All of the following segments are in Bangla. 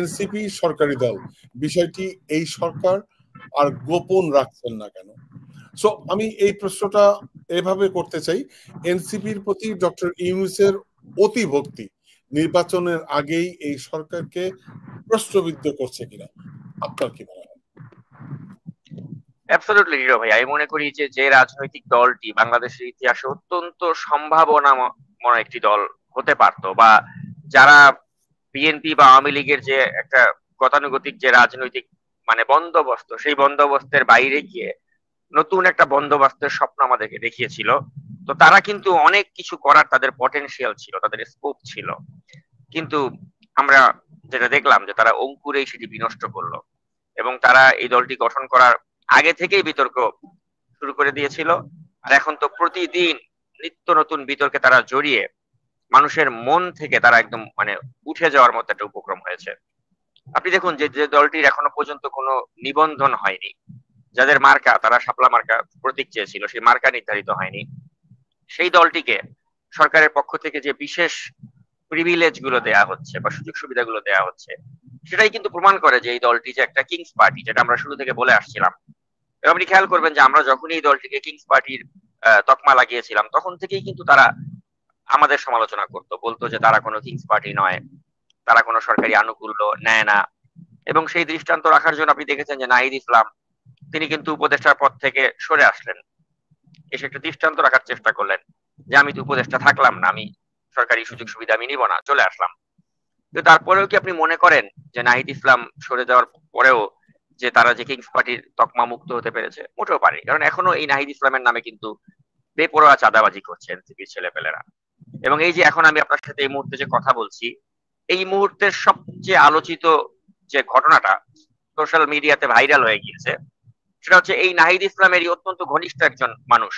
এনসিপি সরকারি দল, বিষয়টি এই সরকার আর গোপন রাখছেন না কেন? সো আমি এই প্রশ্নটা এভাবে করতে চাই, এনসিপির প্রতি ডক্টর ইউনূসের অতি ভক্তি নির্বাচনের আগেই এই সরকারকে প্রশ্নবিদ্ধ করছে কিনা, আপনার কি মনে হয়? অ্যাবসলিউটলি হিরো ভাই, আমি মনে করি যে রাজনৈতিক দলটি বাংলাদেশের ইতিহাসে অত্যন্ত সম্ভাবনাময় একটি দল হতে পারতো, বা যারা বিএনপি বা আওয়ামী লীগের যে একটা গতানুগতিক যে রাজনৈতিক মানে বন্দোবস্ত, সেই বন্দোবস্তের বাইরে গিয়ে নতুন একটা বন্দোবস্তের স্বপ্ন আমাদেরকে দেখিয়েছিল, তো তারা কিন্তু অনেক কিছু করার তাদের পটেনশিয়াল ছিল, তাদের স্কোপ ছিল। কিন্তু আমরা যেটা দেখলাম যে তারা অঙ্কুরেই সেটি বিনষ্ট করলো, এবং তারা এই দলটি গঠন করার আগে থেকেই বিতর্ক শুরু করে দিয়েছিল। আর এখন তো প্রতিদিন নিত্য নতুন বিতর্কে তারা জড়িয়ে মানুষের মন থেকে তারা একদম মানে উঠে যাওয়ার মতো একটা উপক্রম হয়েছে। আপনি দেখুন যে যে দলটির এখনো পর্যন্ত কোনো নিবন্ধন হয়নি, যাদের মার্কা, তারা শাপলা মার্কা প্রতীক চেয়েছিল, সেই মার্কা নির্ধারিত হয়নি, সেই দলটিকে সরকারের পক্ষ থেকে যে বিশেষ প্রিভিলেজ গুলো দেয়া হচ্ছে বা সুযোগ সুবিধাগুলো দেয়া হচ্ছে, সেটাই কিন্তু প্রমাণ করে যে এই দলটি যে একটা কিংস পার্টি, যেটা আমরা শুরু থেকে বলে আসছিলাম। এবং আপনি খেয়াল করবেন যে আমরা যখনই এই দলটিকে কিংস পার্টির তকমা লাগিয়েছিলাম, তখন থেকেই কিন্তু তারা আমাদের সমালোচনা করতো, বলতো যে তারা কোনো কিংস পার্টি নয়, তারা কোনো সরকারি আনুকূল্য নেয় না। এবং সেই দৃষ্টান্ত রাখার জন্য আপনি দেখেছেন যে নাহিদ ইসলাম, তিনি কিন্তু উপদেষ্টার পদ থেকে সরে আসলেন, এসে একটা দৃষ্টান্ত রাখার চেষ্টা করলেন যে আমি তো উপদেষ্টা থাকলাম না, আমি সরকারি সুযোগ সুবিধা আমি নিব না, চলে আসলাম। কিন্তু তারপরেও কি আপনি মনে করেন যে নাহিদ ইসলাম সরে যাওয়ার পরেও যে তারা যে কিংস পার্টির তকমা মুক্ত হতে পেরেছে? মোটেও পারেনি, কারণ এখনো এই নাহিদ ইসলামের নামে কিন্তু বেপরোয়া চাঁদাবাজি করছে এনসিপির ছেলেপেলেরা। এবং এই যে এখন আমি আপনার সাথে এই মুহূর্তে যে কথা বলছি, এই মুহূর্তের সবচেয়ে আলোচিত যে ঘটনাটা সোশ্যাল মিডিয়াতে ভাইরাল হয়ে গিয়েছে, সেটা হচ্ছে এই নাহিদ ইসলামেরই অত্যন্ত ঘনিষ্ঠ একজন মানুষ,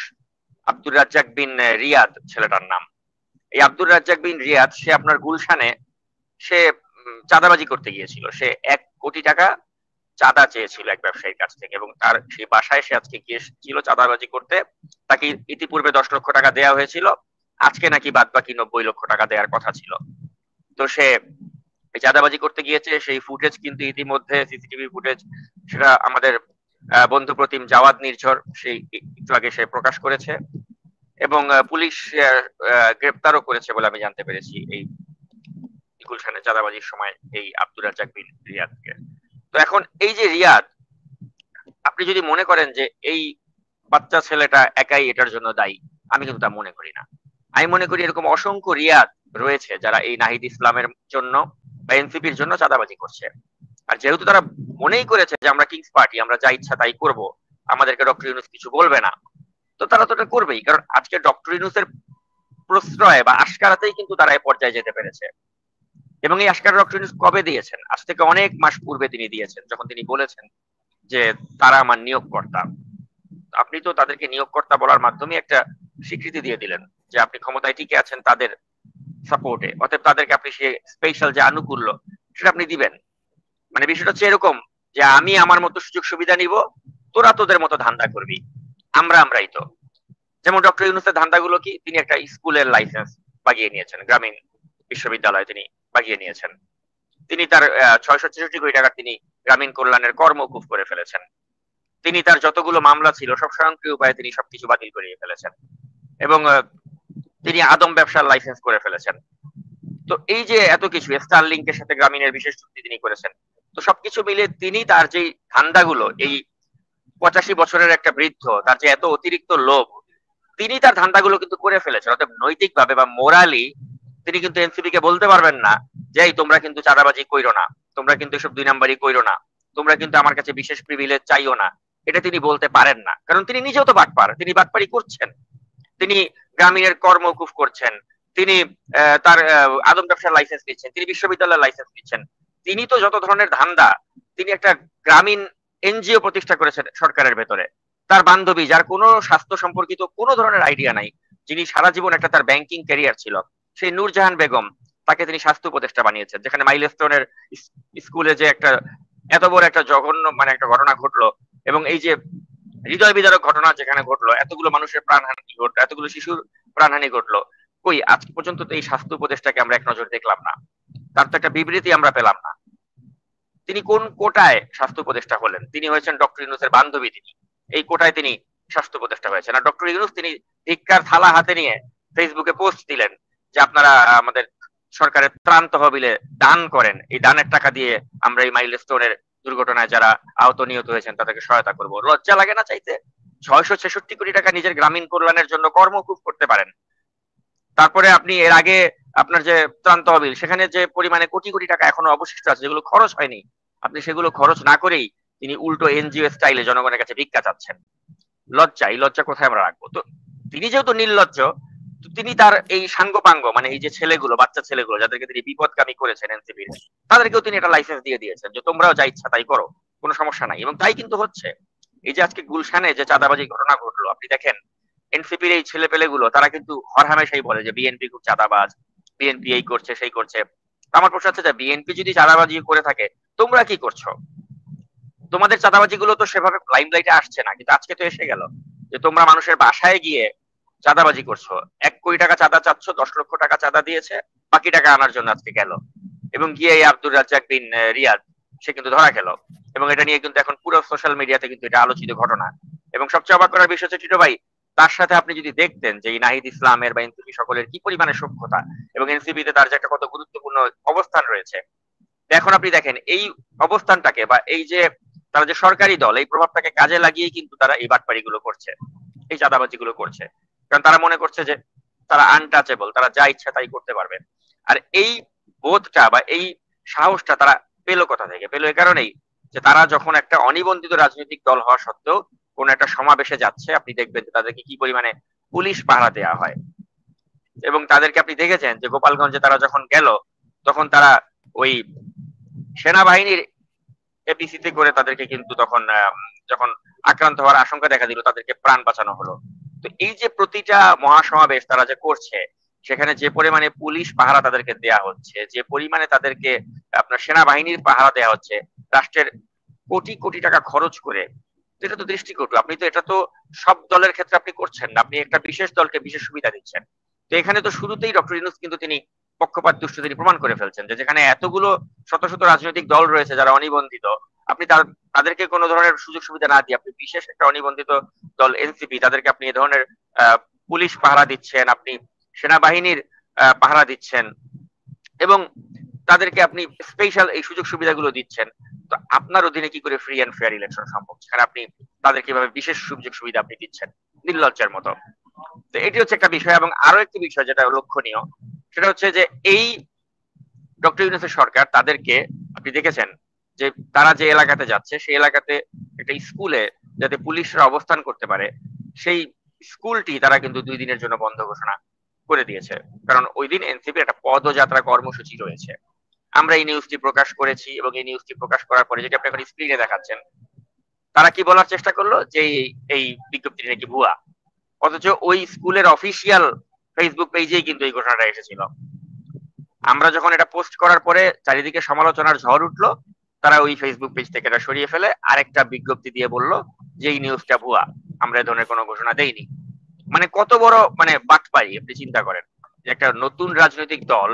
আব্দুর রাজ্জাক বিন রিয়াদ ছেলেটার নাম। এই আব্দুর রাজ্জাক বিন রিয়াদ, সে আপনার গুলশানে সে চাঁদাবাজি করতে গিয়েছিল। সে 1 কোটি টাকা চাঁদা চেয়েছিল এক ব্যবসায়ীর কাছ থেকে, এবং তার সেই বাসায় সে আজকে গিয়েছিল চাঁদাবাজি করতে। তাকে ইতিপূর্বে 10 লক্ষ টাকা দেওয়া হয়েছিল, আজকে নাকি বাদ বাকি 90 লক্ষ টাকা দেওয়ার কথা ছিল। তো সে চাঁদাবাজি করতে গিয়েছে, সেই ফুটেজ কিন্তু ইতিমধ্যে সিসিটিভি ফুটেজ, সেটা আমাদের বন্ধু প্রতিম জাওয়াদ নির্ঝর সেই একটু আগে সে প্রকাশ করেছে, এবং পুলিশ গ্রেপ্তারও করেছে বলে আমি জানতে পেরেছি এই গুলশানে চাঁদাবাজির সময় এই আব্দুর রাজ্জাক বিন রিয়াদকে। তো এখন এই যে রিয়াদ, আপনি যদি মনে করেন যে এই বাচ্চা ছেলেটা একাই এটার জন্য দায়ী, আমি কিন্তু তা মনে করি না। আমি মনে করি এরকম অসংখ্য রিয়াদ রয়েছে যারা এই নাহিদ ইসলামের জন্য বা এনসিপির জন্য চাঁদাবাজি করছে। আর যেহেতু তারা মনেই করেছে যে আমরা কিংস পার্টি, আমরা যা ইচ্ছা তাই করব, আমাদেরকে ডক্টর ইউনূস কিছু বলবে না, তো তারা তো এটা করবেই। কারণ আজকে ডক্টর ইউনূসের প্রশ্রয় বা আশকারাতেই কিন্তু তারা এই পর্যায়ে যেতে পেরেছে। এবং এই আশকারা ডক্টর ইউনূস কবে দিয়েছেন? আজ থেকে অনেক মাস পূর্বে তিনি দিয়েছেন, যখন তিনি বলেছেন যে তারা আমার নিয়োগকর্তা। আপনি তো তাদেরকে নিয়োগকর্তা বলার মাধ্যমে একটা স্বীকৃতি দিয়ে দিলেন যে আপনি ক্ষমতায় টিকে আছেন তাদের সাপোর্টে, অতএব তাদেরকে আপনি সে স্পেশাল যে আনুকূল্য সেটা আপনি দিবেন। মানে বিষয়টা হচ্ছে এরকম যে আমি আমার মতো সুযোগ সুবিধা নিব, তোরা তোদের মতো ধান্দা করবি, আমরাই তো। যেমন ডক্টর ইউনূসের ধান্দাগুলো কি, তিনি একটা স্কুলের লাইসেন্স বাগিয়ে নিয়েছেন, গ্রামীণ বিশ্ববিদ্যালয় তিনি বাগিয়ে নিয়েছেন। তিনি তার 663 কোটি টাকা তিনি গ্রামীণ কল্যাণের কর মওকুফ করে ফেলেছেন। তিনি তার যতগুলো মামলা ছিল সব স্বয়ংক্রিয় উপায়ে তিনি সবকিছু বাতিল করিয়ে ফেলেছেন, এবং তিনি আদম ব্যবসার লাইসেন্স করে ফেলেছেন। তো এই যে এত কিছু, স্টারলিংকের সাথে গ্রামীণের বিশেষ চুক্তি তিনি করেছেন। তো সবকিছু মিলে তিনি তার যে ধান্দাগুলো, এই 85 বছরের একটা বৃদ্ধ, তার যে এত অতিরিক্ত লোভ, তিনি তার ধান্দাগুলো কিন্তু করে ফেলেছেন। অর্থাৎ নৈতিক ভাবে বা মোরালি তিনি কিন্তু এনসিপি কে বলতে পারবেন না যে এই তোমরা কিন্তু চাঁদাবাজি কইরো না, তোমরা কিন্তু এসব 2 নাম্বারই কইরো না, তোমরা কিন্তু আমার কাছে বিশেষ প্রিভিলেজ চাইও না। এটা তিনি বলতে পারেন না, কারণ তিনি নিজেও তো বাটপার, তিনি বাটপারি করছেন। তিনি গ্রামীণের কর মওকুফ করছেন, তিনি তার আদম ব্যবসার লাইসেন্স নিচ্ছেন, তিনি বিশ্ববিদ্যালয়ের লাইসেন্স নিচ্ছেন। তিনি তো যত ধরনের ধান্দা, তিনি একটা গ্রামীণ এনজিও প্রতিষ্ঠা করেছেন সরকারের ভেতরে। তার বান্ধবী, যার কোনো স্বাস্থ্য সম্পর্কিত কোনো ধরনের আইডিয়া নাই, যিনি সারা জীবন একটা তার ব্যাংকিং ক্যারিয়ার ছিল, সেই নূরজাহান বেগম, তাকে তিনি স্বাস্থ্য উপদেষ্টা বানিয়েছেন। যেখানে মাইলস্টোনের স্কুলে যে একটা এত বড় একটা জঘন্য মানে একটা ঘটনা ঘটলো, এবং এই যে হৃদয় বিদারক ঘটনা যেখানে ঘটলো, এতগুলো মানুষের প্রাণহানি ঘটলো, এতগুলো শিশুর প্রাণহানি ঘটলো, আজ পর্যন্ত তো এই স্বাস্থ্য উপদেষ্টাকে আমরা এক নজর দেখলাম না, তার তো একটা বিবৃতি আমরা পেলাম না। তিনি কোন কোটায় স্বাস্থ্য উপদেষ্টা হলেন? তিনি হয়েছেন ডক্টর ইউনূসের বান্ধবী, তিনি এই কোটায় তিনি স্বাস্থ্য উপদেষ্টা হয়েছেন। আর ডক্টর ইউনূস তিনি ভিক্ষার থালা হাতে নিয়ে ফেসবুকে পোস্ট দিলেন যে আপনারা আমাদের সরকারের ত্রাণ তহবিলে দান করেন, এই দানের টাকা দিয়ে আমরা এই মাইলস্টোনের দুর্ঘটনায় যারা আহত নিহত হয়েছেন তাদেরকে সহায়তা করব। লজ্জা লাগে না চাইতে? 666 কোটি টাকা নিজের গ্রামীণ কল্যাণের জন্য কর্মকুব করতে পারেন। তারপরে আপনি এর আগে আপনার যে ত্রাণ তহবিল, সেখানে যে পরিমাণে কোটি কোটি টাকা এখনো অবশিষ্ট আছে যেগুলো খরচ হয়নি, আপনি সেগুলো খরচ না করেই তিনি উল্টো এনজিও স্টাইলে জনগণের কাছে ভিক্ষা চাচ্ছেন। লজ্জা, এই লজ্জা কোথায় আমরা রাখবো? তো তিনি যেহেতু নির্লজ্জ, তো তিনি তার এই সাঙ্গপাঙ্গ মানে এই যে ছেলেগুলো, বাচ্চা ছেলেগুলো যাদেরকে তিনি বিপদগামী করেছেন এনসিপির, তাদেরকেও তিনি একটা লাইসেন্স দিয়ে দিয়েছেন যে তোমরাও যা ইচ্ছা তাই করো, কোনো সমস্যা নাই। এবং তাই কিন্তু হচ্ছে। এই যে আজকে গুলশানে যে চাঁদাবাজি ঘটনা ঘটলো, আপনি দেখেন এনসিপির এই ছেলে পেলেগুলো তারা কিন্তু হরহামেশাই বলে যে বিএনপি খুব চাঁদাবাজ, বিএনপি এই করছে সেই করছে। আমার প্রশ্ন হচ্ছে যে বিএনপি যদি চাঁদাবাজি করে থাকে, তোমরা কি করছো? তোমাদের চাঁদাবাজি গুলো তো সেভাবে লাইমলাইটে আসছে না, কিন্তু আজকে তো এসে গেল যে তোমরা মানুষের বাসায় গিয়ে চাঁদাবাজি করছো। 1 কোটি টাকা চাঁদা চাচ্ছ, 10 লক্ষ টাকা চাঁদা দিয়েছে, বাকি টাকা আনার জন্য আজকে গেল এবং গিয়ে এই আব্দুর রাজ্জাক বিন রিয়াদ সে কিন্তু ধরা গেল। এবং এটা নিয়ে কিন্তু এখন পুরো সোশ্যাল মিডিয়াতে কিন্তু এটা আলোচিত ঘটনা। এবং সবচেয়ে অবাক করার বিষয় হচ্ছে টিটো ভাই, তার সাথে আপনি যদি দেখতেন যে এই নাহিদ ইসলামের বা এনসিপি সকলের কি পরিমাণে সক্ষতা এবং এনসিপিতে তার যে একটা কত গুরুত্বপূর্ণ অবস্থান রয়েছে, এখন আপনি দেখেন এই অবস্থানটাকে বা এই যে তারা যে সরকারি দল, এই প্রভাবটাকে কাজে লাগিয়ে কিন্তু তারা এই বাটপাড়ি গুলো করছে, এই চাঁদাবাজি গুলো করছে। কারণ তারা মনে করছে যে তারা আনটাচেবল, তারা যা ইচ্ছা তাই করতে পারবে। আর এই বোধটা বা এই সাহসটা তারা পেলো কোথা থেকে? পেলো এই কারণেই যে তারা যখন একটা অনিবন্ধিত রাজনৈতিক দল হওয়া সত্ত্বেও কোন একটা সমাবেশে যাচ্ছে, আপনি দেখবেন যে তাদেরকে কি পরিমাণে পুলিশ পাহারা দেওয়া হয়। এবং তাদেরকে আপনি দেখেছেন যে গোপালগঞ্জে তারা যখন গেল, তখন তারা ওই সেনাবাহিনীর এপিসিতে করে তাদেরকে কিন্তু তখন যখন আক্রান্ত হওয়ার আশঙ্কা দেখা দিল, তাদেরকে প্রাণ বাঁচানো হলো। তো এই যে প্রতিটা মহাসমাবেশ তারা যে করছে, সেখানে যে পরিমাণে পুলিশ পাহারা তাদেরকে দেয়া হচ্ছে, যে পরিমাণে তাদেরকে আপনার সেনাবাহিনীর পাহারা দেয়া হচ্ছে রাষ্ট্রের কোটি কোটি টাকা খরচ করে, এটা তো দৃষ্টিকটু। আপনি তো এটা তো সব দলের ক্ষেত্রে আপনি করছেন না, আপনি একটা বিশেষ দলকে বিশেষ সুবিধা দিচ্ছেন। তো এখানে তো শুরুতেই ডক্টর ইউনূস কিন্তু তিনি পক্ষপাত দুষ্ট তিনি প্রমাণ করে ফেলছেন যে যেখানে এতগুলো শত শত রাজনৈতিক দল রয়েছে যারা অনিবন্ধিত, আপনি তাদেরকে কোনো ধরনের সুযোগ সুবিধা না দিয়ে আপনি বিশেষ একটা অনিবন্ধিত দল এনসিপি, তাদেরকে আপনি এ ধরনের পুলিশ পাহারা দিচ্ছেন, আপনি সেনাবাহিনীর পাহারা দিচ্ছেন এবং তাদেরকে আপনি স্পেশাল এই সুযোগ সুবিধাগুলো দিচ্ছেন। তো আপনার অধীনে কি করে ফ্রি এন্ড ফেয়ার ইলেকশন সম্ভব, সেখানে আপনি তাদেরকে কিভাবে বিশেষ সুযোগ সুবিধা আপনি দিচ্ছেন নির্লজ্জার মতো? তো এটি হচ্ছে একটা বিষয়। এবং আরো একটি বিষয় যেটা লক্ষণীয়, সেটা হচ্ছে যে এই ডক্টর ইউনূসের সরকার তাদেরকে আপনি দেখেছেন যে তারা যে এলাকাতে যাচ্ছে সেই এলাকাতে একটা স্কুলে যাতে পুলিশরা অবস্থান করতে পারে, সেই স্কুলটি তারা কিন্তু 2 দিনের জন্য বন্ধ ঘোষণা করে দিয়েছে। কারণ ওই দিন এনসিপি একটা পদযাত্রা কর্মসূচি রয়েছে। আমরা এই নিউজটি প্রকাশ করেছি এবং এই নিউজটি প্রকাশ করার পরে যেটা আপনি এখন স্ক্রিনে দেখাচ্ছেন, তারা কি বলার চেষ্টা করলো যে এই বিজ্ঞপ্তিটি নাকি ভুয়া, অথচ ওই স্কুলের অফিসিয়াল ফেসবুক পেজেই কিন্তু এই ঘটনাটা এসেছিল। আমরা যখন এটা পোস্ট করার পরে চারিদিকে সমালোচনার ঝড় উঠলো, তারা ওই ফেসবুক পেজ থেকে এটা সরিয়ে ফেলে আরেকটা বিজ্ঞপ্তি দিয়ে বললো যে এই নিউজটা ভুয়া, আমরা এ ধরনের কোনো ঘোষণা দেইনি। মানে কত বড় মানে বাটপাড়ি আপনি চিন্তা করেন যে একটা নতুন রাজনৈতিক দল,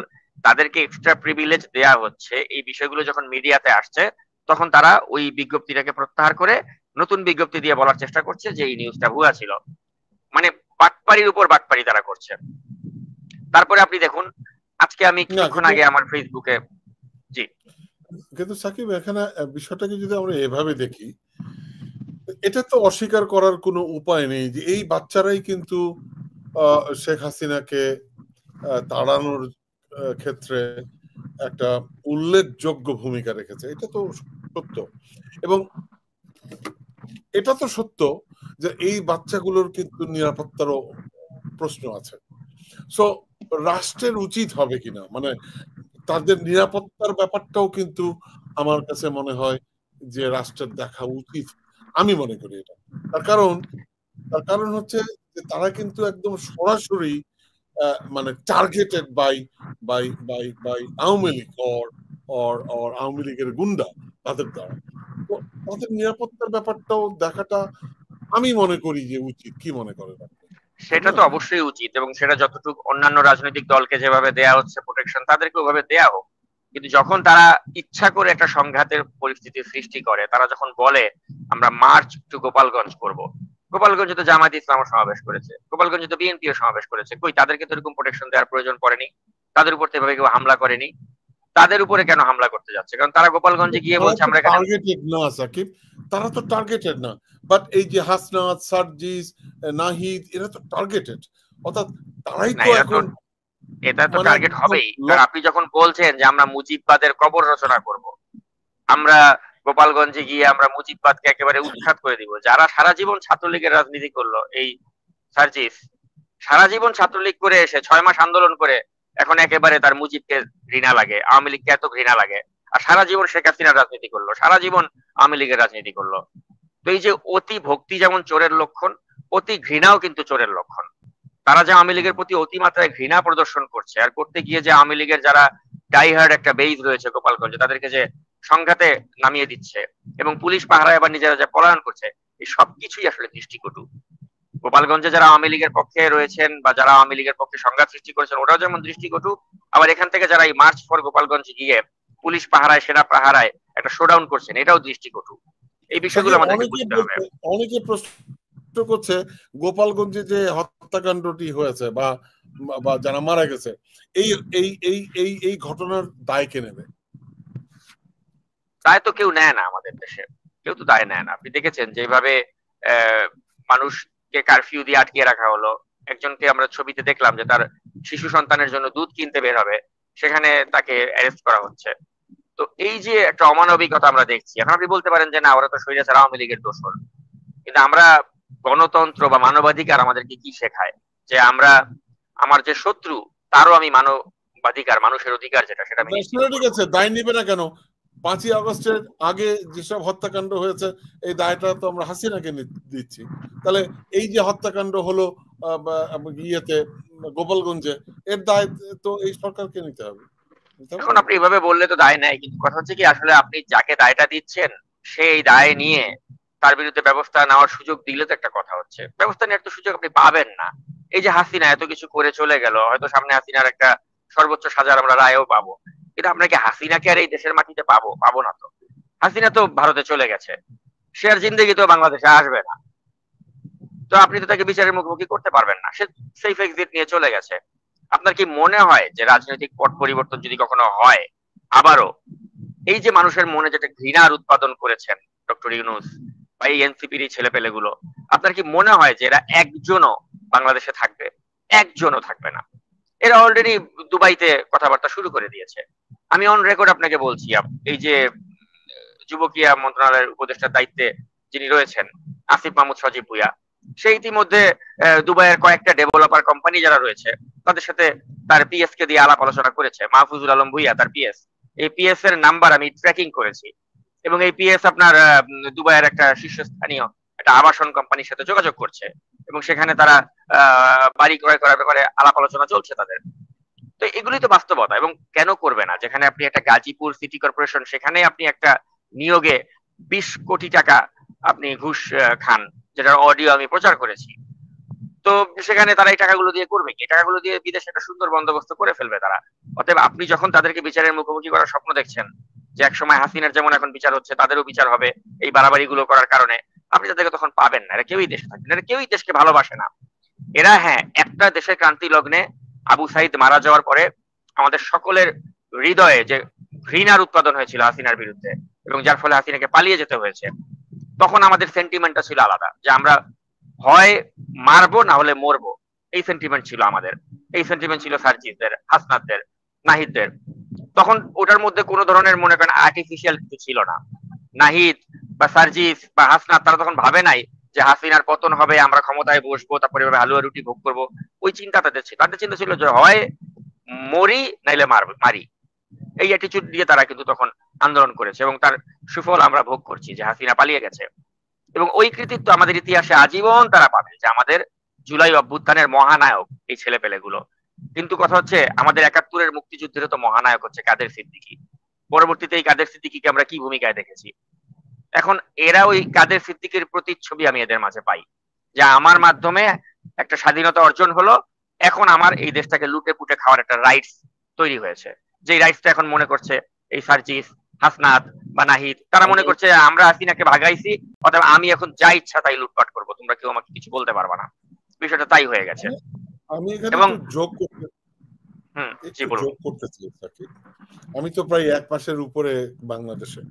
তাদেরকে এক্সট্রা প্রিভিলেজ দেয়া হচ্ছে, এই বিষয়গুলো যখন মিডিয়াতে আসছে তখন তারা ওই বিজ্ঞপ্তিটাকে প্রত্যাহার করে নতুন বিজ্ঞপ্তি দিয়ে বলার চেষ্টা করছে যে এই নিউজটা ভুয়া ছিল। মানে বাটপাড়ির উপর বাটপাড়ি তারা করছে। তারপরে আপনি দেখুন আজকে আমি কিছুক্ষণ আগে আমার ফেসবুকে, জি কিন্তু সাকিব এখানে বিষয়টাকে যদি আমরা এভাবে দেখি, এটা তো অস্বীকার করার কোনো উপায় নেই যে এই বাচ্চারাই কিন্তু শেখ হাসিনাকে তাড়ানোর ক্ষেত্রে একটা উল্লেখযোগ্য ভূমিকা রেখেছে। এটা তো সত্য। এবং এটা তো সত্য যে এই বাচ্চাগুলোর কিন্তু নিরাপত্তারও প্রশ্ন আছে। সো রাষ্ট্রের উচিত হবে কিনা, মানে তাদের নিরাপত্তার ব্যাপারটাও কিন্তু আমার কাছে মনে হয় যে রাষ্ট্রের দেখা উচিত, আমি মনে করি এটা। তার কারণ হচ্ছে যে তারা কিন্তু একদম সরাসরি মানে targeted bye bye bye bye Awami League or Awami লীগের গুন্ডা তাদের দ্বারা। তো তাদের নিরাপত্তার ব্যাপারটাও দেখাটা আমি মনে করি যে উচিত। কি মনে করেন আপনি? সেটা তো অবশ্যই উচিত, এবং সেটা যতটুকু অন্যান্য রাজনৈতিক দলকে যেভাবে দেয়া হচ্ছে প্রোটেকশন, তাদেরকে ওভাবে দেয়া হোক। কিন্তু যখন তারা ইচ্ছা করে একটা সংঘাতের পরিস্থিতির সৃষ্টি করে, তারা যখন বলে আমরা মার্চ টু গোপালগঞ্জ করব, গোপালগঞ্জে তো জামায়াত ইসলাম সমাবেশ করেছে, গোপালগঞ্জে তো বিএনপিও সমাবেশ করেছে, কই তাদেরকে তো এরকম প্রোটেকশন দেওয়ার প্রয়োজন পড়েনি, তাদের উপর তো এভাবে কেউ হামলা করেনি। তাদের উপরে কেন হামলা করতে যাচ্ছে? কারণ তারা গোপালগঞ্জে গিয়ে বলছে আমরা এখানে টার্গেটেড না সাকিব, তারা তো টার্গেটেড না, বাট এই যে হাসনাত, সার্জিস, নাহিদ, এরা তো টার্গেটেড, অর্থাৎ তারাই তো এখন এটা তো টার্গেট হবেই। কারণ আপনি যখন বলছেন যে আমরা মুজিববাদের কবর রচনা করব, আমরা গোপালগঞ্জে গিয়ে আমরা মুজিববাদকে একেবারে উৎখাত করে দিব, যারা সারা জীবন ছাত্রলীগের রাজনীতি করলো, এই সার্জিস সারা জীবন ছাত্রলীগ করে এসে 6 মাস আন্দোলন করে এখন একেবারে তার মুজিবকে ঘৃণা লাগে, আওয়ামী লীগকে এত ঘৃণা লাগে, আর সারা জীবন শেখ হাসিনার রাজনীতি করলো, সারা জীবন আওয়ামী লীগের রাজনীতি করলো। তো এই যে অতি ভক্তি যেমন চোরের লক্ষণ, অতি ঘৃণাও কিন্তু চোরের লক্ষণ। তারা যে আওয়ামী লীগের প্রতি অতিমাত্রায় ঘৃণা প্রদর্শন করছে, আর করতে গিয়ে যে আওয়ামী লীগের যারা ডাইহার্ড একটা বেইজ রয়েছে গোপালগঞ্জে, তাদেরকে যে সংঘাতে নামিয়ে দিচ্ছে এবং পুলিশ পাহারায় আবার নিজেরা যে পলায়ন করছে, এই সবকিছুই আসলে দৃষ্টিকটু। গোপালগঞ্জে যারা আওয়ামী লীগের পক্ষে রয়েছেন বা যারা আওয়ামী লীগের পক্ষে সংঘাত সৃষ্টি করেছেন, ওরাও যেমন দৃষ্টিকটু, আবার এখান থেকে যারা এই মার্চ ফর গোপালগঞ্জে গিয়ে পুলিশ পাহারায়, সেনা পাহারায় একটা শোডাউন করছেন, এটাও দৃষ্টিকটু। এই বিষয়গুলো আমাদেরকে বুঝতে হবে। অনেকে প্রশ্ন করছে গোপালগঞ্জে যে হত্যাকাণ্ডটি হয়েছে বা যারা মারা গেছে, এই এই এই এই এই ঘটনার দায় কে নেবে? দায় তো কেউ নেয় না আমাদের দেশে, কেউ তো দায় নেয় না। আপনি দেখেছেন যেভাবে মানুষকে কারফিউ দিয়ে আটকিয়ে রাখা হলো। একজনকে আমরা ছবিতে দেখলাম যে তার শিশু সন্তানের জন্য দুধ কিনতে বের হবে, সেখানে তাকে অ্যারেস্ট করা হচ্ছে। তো এই যে একটা অমানবিকতা আমরা দেখছি, এখন আপনি বলতে পারেন যে না, ওরা তো স্বৈরাচার আওয়ামী লীগের দোষর, কিন্তু আমরা গণতন্ত্র বা মানবাধিকার আমাদেরকে কি শেখায়? যে আমরা আমার যে শত্রু তারও আমি মানবাধিকার, মানুষের অধিকার যেটা, সেটা আমি ঠিক আছে, দায় নিবে না কেন? 5ই আগস্টের আগে যেসব হত্যাকাণ্ড হয়েছে, এই দায়টা তো আমরা হাসিনাকে দিচ্ছি। তাহলে এই যে হত্যাকাণ্ড হলো ইয়েতে গোপালগঞ্জে, এর দায় তো এই সরকারকে নিতে হবে। এখন আপনি এভাবে বললে তো দায় নেয়, কিন্তু কথা হচ্ছে কি, আসলে আপনি যাকে দায়টা দিচ্ছেন সেই দায় নিয়ে তার বিরুদ্ধে ব্যবস্থা নেওয়ার সুযোগ দিলে তো একটা কথা হচ্ছে। ব্যবস্থা নেওয়ার তো সুযোগ আপনি পাবেন না। এই যে হাসিনা এত কিছু করে চলে গেল, হয়তো সামনে হাসিনার একটা সর্বোচ্চ সাজার আমরা রায়ও পাবো, কিন্তু আমরা কি হাসিনাকে আর এই দেশের মাটিতে পাবো না তো। হাসিনা তো ভারতে চলে গেছে, সে আর জিন্দেগি তো বাংলাদেশে আসবে না, তো আপনি তো তাকে বিচারের মুখোমুখি করতে পারবেন না, সে সেফ এক্সিট নিয়ে চলে গেছে। আপনার কি মনে হয় যে রাজনৈতিক পট পরিবর্তন যদি কখনো হয় আবারও, এই যে মানুষের মনে যেটা ঘৃণার উৎপাদন করেছেন ডক্টর ইউনূস বা এই এনসিপির ছেলেপেলেগুলো, আপনার কি মনে হয় যে এরা একজনও বাংলাদেশে থাকবে? একজনও থাকবে না। এরা অলরেডি দুবাইতে কথাবার্তা শুরু করে দিয়েছে। আমি অন রেকর্ড আপনাকে বলছি, এই যে যুবকিয়া মন্ত্রণালয়ের উপদেষ্টার দায়িত্বে যিনি রয়েছেন আসিফ মাহমুদ সজীব ভুইয়া, সে ইতিমধ্যে দুবাইয়ের কয়েকটা ডেভেলপার কোম্পানি যারা রয়েছে তাদের সাথে তার পিএস কে দিয়ে আলাপ আলোচনা করেছে। মাহফুজুল আলম ভুইয়া তার পিএস, এই পিএস এর নাম্বার আমি ট্র্যাকিং করেছি, এবং এই পিএস আপনার দুবাইয়ের একটা শীর্ষস্থানীয় একটা আবাসন কোম্পানির সাথে যোগাযোগ করছে, এবং সেখানে তারা বাড়ি ক্রয় করার ব্যাপারে আলাপ আলোচনা চলছে তাদের। তো এগুলোই তো বাস্তবতা। এবং কেন করবে না? যেখানে আপনি একটা গাজীপুর সিটি কর্পোরেশন, সেখানে আপনি একটা নিয়োগে 20 কোটি টাকা আপনি ঘুষ খান, যেটার অডিও আমি প্রচার করেছি। তো সেখানে তারা এই টাকাগুলো দিয়ে করবে কি? টাকাগুলো দিয়ে বিদেশে একটা সুন্দর বন্দোবস্ত করে ফেলবে তারা। অতএব আপনি যখন তাদেরকে বিচারের মুখোমুখি করার স্বপ্ন দেখছেন, যে একসময় হাসিনার যেমন এখন বিচার হচ্ছে, তাদেরও বিচার হবে এই বাড়াবাড়ি গুলো করার কারণে, আপনি তাদেরকে তখন পাবেন না। এরা কেউই দেশে থাকবে না, এরা কেউই দেশকে ভালোবাসে না। এরা, হ্যাঁ, একটা দেশের ক্রান্তি লগ্নে আবু সাইদ মারা যাওয়ার পরে আমাদের সকলের হৃদয়ে যে ঘৃণার উৎপাদন হয়েছিল হাসিনার বিরুদ্ধে, এবং যার ফলে হাসিনাকে পালিয়ে যেতে হয়েছে, তখন আমাদের সেন্টিমেন্টটা ছিল আলাদা, যে আমরা হয় মারবো না হলে মরবো। এই সেন্টিমেন্ট ছিল আমাদের, এই সেন্টিমেন্ট ছিল সার্জিসদের, হাসনাতদের, নাহিদদের। তখন ওটার মধ্যে কোনো ধরনের মনে করেন আর্টিফিশিয়াল কিছু ছিল না। নাহিদ বা সার্জিস বা হাসনাত তারা তখন ভাবে নাই যে হাসিনার পতন হবে, আমরা ক্ষমতায় বসবো, তারপরে হালুয়া রুটি ভোগ করবো। ওই চিন্তা তাদের ছিল। তাদের চিন্তা ছিল যে হয় মরি নাইলে মারি। এই অ্যাটিচিউড দিয়ে তারা কিন্তু তখন আন্দোলন করেছে, এবং তার সুফল আমরা ভোগ করছি, যে হাসিনা পালিয়ে গেছে। এবং ওই কৃতিত্ব আমাদের ইতিহাসে আজীবন তারা পাবে, যে আমাদের জুলাই অভ্যুত্থানের মহানায়ক এই ছেলেপেলেগুলো। কিন্তু কথা হচ্ছে, আমাদের 71-এর মুক্তিযুদ্ধের তো মহানায়ক হচ্ছে কাদের সিদ্দিকী। পরবর্তীতে এই কাদের সিদ্দিকীকে আমরা কি ভূমিকায় দেখেছি? এখন এরা ওই কাদের সিদ্দিকীর প্রতিচ্ছবি আমি এদের মাঝে পাই, যে আমার মাধ্যমে একটা স্বাধীনতা অর্জন হলো, এখন আমার এই দেশটাকে লুটে পুটে খাওয়ার একটা রাইটস তৈরি হয়েছে। যে রাইটসটা এখন মনে করছে এই সার্জিস, হাসনাত বা নাহিদ, তারা মনে করছে আমরা হাসিনাকে ভাগাইছি, অথবা আমি এখন যা ইচ্ছা তাই লুটপাট করবো, তোমরা কেউ আমাকে কিছু বলতে পারবা না। বিষয়টা তাই হয়ে গেছে। আমি এখানে এবং একটু যোগ করতে চাই, আমি তো প্রায় 1 মাসের উপরে বাংলাদেশে।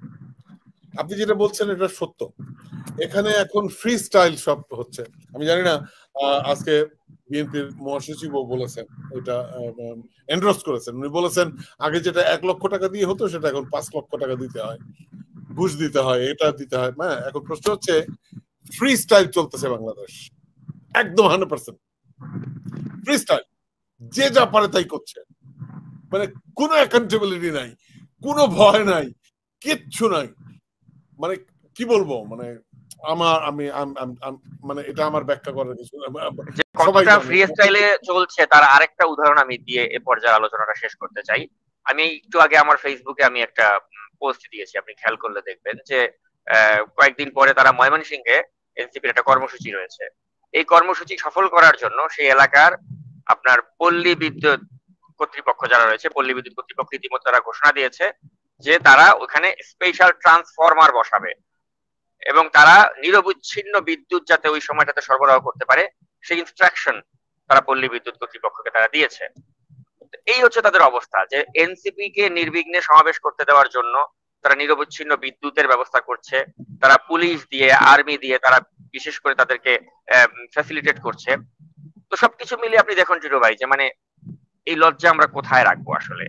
আপনি যেটা বলছেন এটা সত্য, এখানে এখন ফ্রি স্টাইল সব হচ্ছে। আমি জানি না আজকে বিএনপির মহাসচিবও বলেছেন, এটা এন্ডোর্স করেছেন, উনি বলেছেন আগে যেটা 1 লক্ষ টাকা দিয়ে হতো সেটা এখন 5 লক্ষ টাকা দিতে হয়, ঘুষ দিতে হয়, এটা দিতে হয়। হ্যাঁ, এখন প্রশ্ন হচ্ছে ফ্রি স্টাইল চলতেছে বাংলাদেশ, একদম 100% ফ্রি স্টাইল, যে যা পারে তাই করছে, মানে কোনো অ্যাকাউন্টেবিলিটি নাই, কোনো ভয় নাই, কিচ্ছু নাই। মানে কি বলবো, মানে মানে এটা আমার ব্যাখ্যা করার কিছু কতটা ফ্রি স্টাইলে চলছে তার আরেকটা উদাহরণ আমি দিয়ে এ পর্যায়ে আলোচনাটা শেষ করতে চাই। আমি একটু আগে আমার ফেসবুকে আমি একটা পোস্ট দিয়েছি, আপনি খেয়াল করলে দেখবেন যে কয়েকদিন পরে তারা ময়মনসিংহে এনসিপির একটা কর্মসূচি রয়েছে। এই কর্মসূচি সফল করার জন্য সেই এলাকার আপনার পল্লী বিদ্যুৎ কর্তৃপক্ষ যারা রয়েছে, পল্লী বিদ্যুৎ কর্তৃপক্ষ ইতিমধ্যে তারা ঘোষণা দিয়েছে যে তারা ওখানে স্পেশাল ট্রান্সফরমার বসাবে এবং তারা নিরবচ্ছিন্ন বিদ্যুৎ যাতে ওই সময়টাতে সরবরাহ করতে পারে সেই ইনস্ট্রাকশন তারা পল্লী বিদ্যুৎ কর্তৃপক্ষকে তারা দিয়েছে। এই হচ্ছে তাদের অবস্থা, যে এনসিপি কে নির্বিঘ্নে সমাবেশ করতে দেওয়ার জন্য তারা নিরবচ্ছিন্ন বিদ্যুতের ব্যবস্থা করছে, তারা পুলিশ দিয়ে, আর্মি দিয়ে তারা বিশেষ করে তাদেরকে ফ্যাসিলিটেট করছে। তো সবকিছু মিলিয়ে আপনি দেখুন জিরো ভাই, যে মানে এই লজ্জা আমরা কোথায় রাখবো আসলে,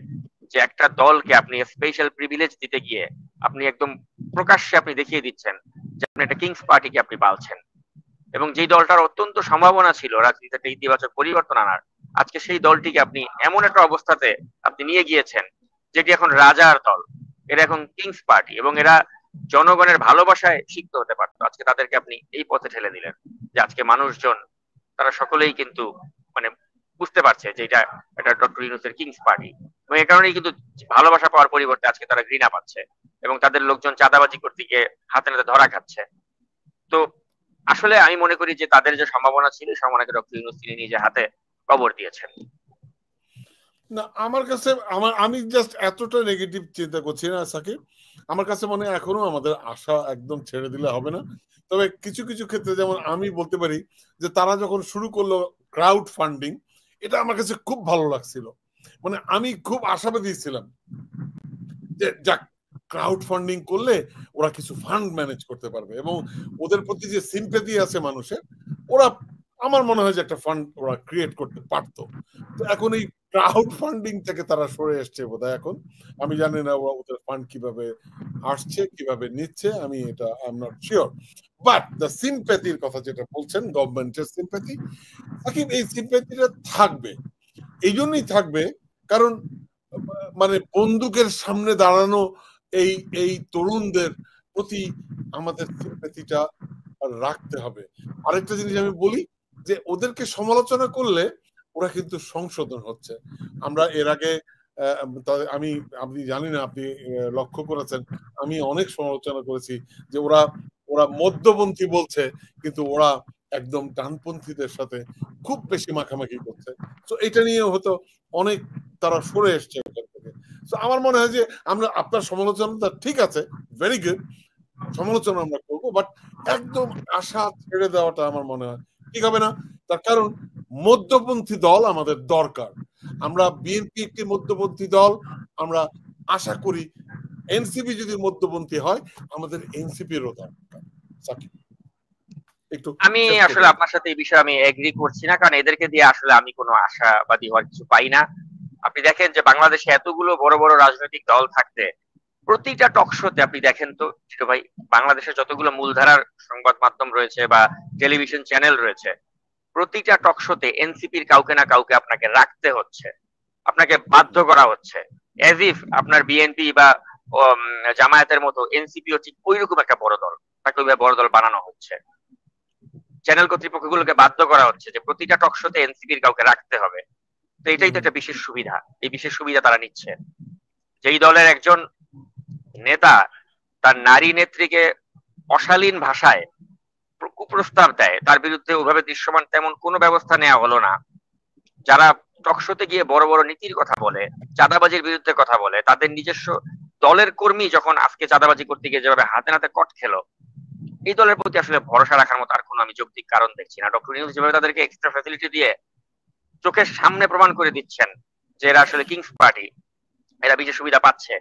যে একটা দলকে আপনি স্পেশাল প্রিভিলেজ দিতে গিয়ে আপনি একদম প্রকাশ্যে আপনি দেখিয়ে দিচ্ছেন যে আপনি একটা কিংস পার্টিকে আপনি পালছেন, এবং যেই দলটার অত্যন্ত সম্ভাবনা ছিল রাজনীতিতে একটা ইতিবাচক পরিবর্তন আনার, আজকে সেই দলটিকে আপনি এমন একটা অবস্থাতে আপনি নিয়ে গিয়েছেন যেটি এখন রাজার দল, এরা এখন কিংস পার্টি, এবং এরা জনগণের ভালোবাসায় সিক্ত হতে পারতো, আজকে তাদেরকে আপনি এই পথে ঠেলে দিলেন। যে আজকে মানুষজন তারা সকলেই কিন্তু মানে বুঝতে পারছে যে এটা ডক্টর ইউনূসের কিংস পার্টি, এবং এই কারণেই কিন্তু ভালোবাসা পাওয়ার পরিবর্তে আজকে তারা ঘৃণা পাচ্ছে এবং তাদের লোকজন চাঁদাবাজি করতে গিয়ে হাতে নাতে ধরা খাচ্ছে। তো আসলে আমি মনে করি যে তাদের যে সম্ভাবনা ছিল, সম্ভাবনাকে ডক্টর ইউনূস তিনি নিজে হাতে কবর দিয়েছেন। না, আমার কাছে আমি জাস্ট এতটা নেগেটিভ চিন্তা করছি না সাকিব। আমার কাছে মনে হয় এখনো আমাদের আশা একদম ছেড়ে দিলে হবে না। তবে কিছু কিছু ক্ষেত্রে যেমন আমি বলতে পারি যে তারা যখন শুরু করলো ক্রাউড ফান্ডিং, এটা আমার কাছে খুব ভালো লাগছিল। মানে আমি খুব আশাবাদী ছিলাম যে যাক, ক্রাউড ফান্ডিং করলে ওরা কিছু ফান্ড ম্যানেজ করতে পারবে এবং ওদের প্রতি যে সিম্প্যাথি আছে মানুষের, ওরা আমার মনে হয় যে একটা ফান্ড ওরা ক্রিয়েট করতে পারতো। তো এখন এই ক্রাউড ফান্ডিং থেকে তারা সরে এসছে বোধহয় এখন। আমি জানি না ওরা ওদের ফান্ড কিভাবে আসছে, কিভাবে নিচ্ছে, আমি এটা I am not sure. But the সিম্প্যাথির কথা যেটা বলছেন, গভর্নমেন্টের সিম্প্যাথি, এই সিম্প্যাথিটা থাকবে। এই জন্যই থাকবে কারণ মানে বন্দুকের সামনে দাঁড়ানো এই এই তরুণদের প্রতি আমাদের সিম্প্যাথিটা রাখতে হবে। আরেকটা জিনিস আমি বলি যে ওদেরকে সমালোচনা করলে ওরা কিন্তু সংশোধন হচ্ছে। আমরা এর আগে আপনি জানি না, আপনি লক্ষ্য করেছেন, আমি অনেক সমালোচনা করেছি যে ওরা মধ্যপন্থী বলছে কিন্তু ওরা একদম ডানপন্থীদের সাথে খুব বেশি মাখামাখি করছে। তো এটা নিয়ে হয়তো অনেক তারা সরে এসছে ওখান থেকে। তো আমার মনে হয় যে আমরা আপনার সমালোচনাটা ঠিক আছে, ভেরি গুড, সমালোচনা আমরা করবো, বাট একদম আশা ছেড়ে দেওয়াটা আমার মনে হয় ঠিক হবে না। তার কারণ মধ্যপন্থী দল আমাদের দরকার। আমরা বিএনপি একটি মধ্যপন্থী দল, আমরা আশা করি এনসিপি যদি মধ্যপন্থী হয় আমাদের এনসিপিরও দরকার। আমি আসলে আপনার সাথে এই বিষয়ে আমি এগ্রি করছি না, কারণ এদেরকে দিয়ে আসলে আমি কোনো আশাবাদী হওয়ার কিছু পাই না। আপনি দেখেন যে বাংলাদেশে এতগুলো বড় বড় রাজনৈতিক দল থাকতে প্রতিটা টকশোতে আপনি দেখেন তো ছোট ভাই, বাংলাদেশের যতগুলো মূলধারার সংবাদ মাধ্যম রয়েছে বা টেলিভিশন চ্যানেল রয়েছে, প্রতিটা টকশোতে এনসিপির কাউকে না কাউকে আপনাকে রাখতে হচ্ছে, আপনাকে বাধ্য করা হচ্ছে, এজ ইফ আপনার বিএনপি বা জামায়াতের মতো এনসিপিও ঠিক ওইরকম একটা বড় দল, তাকে ওইভাবে বড় দল বানানো হচ্ছে। চ্যানেল কর্তৃপক্ষগুলোকে বাধ্য করা হচ্ছে যে প্রতিটা টকশোতে এনসিপির কাউকে রাখতে হবে। তো এটাই তো একটা বিশেষ সুবিধা, এই বিশেষ সুবিধা তারা নিচ্ছে। যেই দলের একজন নেতা তার নারী নেত্রীকে অশালীন ভাষায় কুপ্রস্তাব দেয়, তার বিরুদ্ধে ওভাবে দৃশ্যমান তেমন কোনো ব্যবস্থা নেওয়া হলো না, যারা টকশোতে গিয়ে বড় বড় নীতির কথা বলে, চাঁদাবাজির বিরুদ্ধে কথা বলে, তাদের নিজস্ব দলের কর্মী যখন আজকে চাঁদাবাজি করতে গিয়ে যেভাবে হাতে নাতে কট খেলো, এই দলের প্রতি আসলে ভরসা রাখার মতো আর কোনো আমি যৌক্তিক কারণ দেখছি না। ডক্টর ইউনূস যেভাবে তাদেরকে এক্সট্রা ফ্যাসিলিটি দিয়ে চোখের সামনে প্রমাণ করে দিচ্ছেন যে এরা আসলে কিংস পার্টি, এরা বিশেষ সুবিধা পাচ্ছে,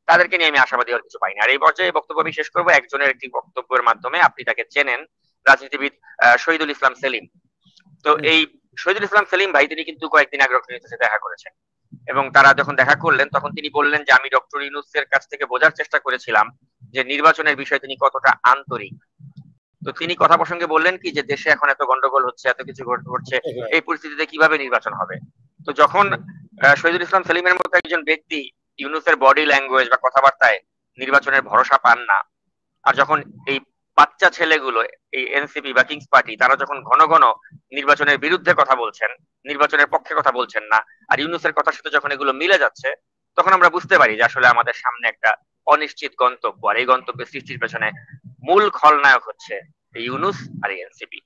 তাদেরকে নিয়ে আমি আশাবাদী আর কিছু পাইনি। আর এই পর্যায়ে বক্তব্য আমি শেষ করবো একজনের একটি বক্তব্যের মাধ্যমে। আপনি তাকে চেনেন, রাজনীতিবিদ শহীদুল ইসলাম সেলিম। তো এই শহীদুল ইসলাম সেলিম ভাই তিনি কিন্তু কয়েকদিন আগে ডক্টর ইউনূসের সাথে দেখা করেছেন, এবং তারা যখন দেখা করলেন তখন তিনি বললেন যে আমি ডক্টর ইউনূসের কাছ থেকে বোঝার চেষ্টা করেছিলাম যে নির্বাচনের বিষয়ে তিনি কতটা আন্তরিক। তো তিনি কথা প্রসঙ্গে বললেন কি যে দেশে এখন এত গন্ডগোল হচ্ছে, এত কিছু ঘটছে, এই পরিস্থিতিতে কিভাবে নির্বাচন হবে। তো যখন শহীদুল ইসলাম সেলিমের মতো একজন ব্যক্তি ইউনূসের বডি ল্যাঙ্গুয়েজ বা কথাবার্তায় নির্বাচনের ভরসা পান না, আর যখন এই বাচ্চা ছেলেগুলো এই এনসিপি বা কিংস পার্টি তারা যখন ঘন ঘন নির্বাচনের বিরুদ্ধে কথা বলছেন, নির্বাচনের পক্ষে কথা বলছেন না, আর ইউনূসের কথার সাথে যখন এগুলো মিলে যাচ্ছে, তখন আমরা বুঝতে পারি যে আসলে আমাদের সামনে একটা অনিশ্চিত গন্তব্য, আর এই গন্তব্যের সৃষ্টির পেছনে মূল খলনায়ক হচ্ছে ইউনূস আর এনসিপি।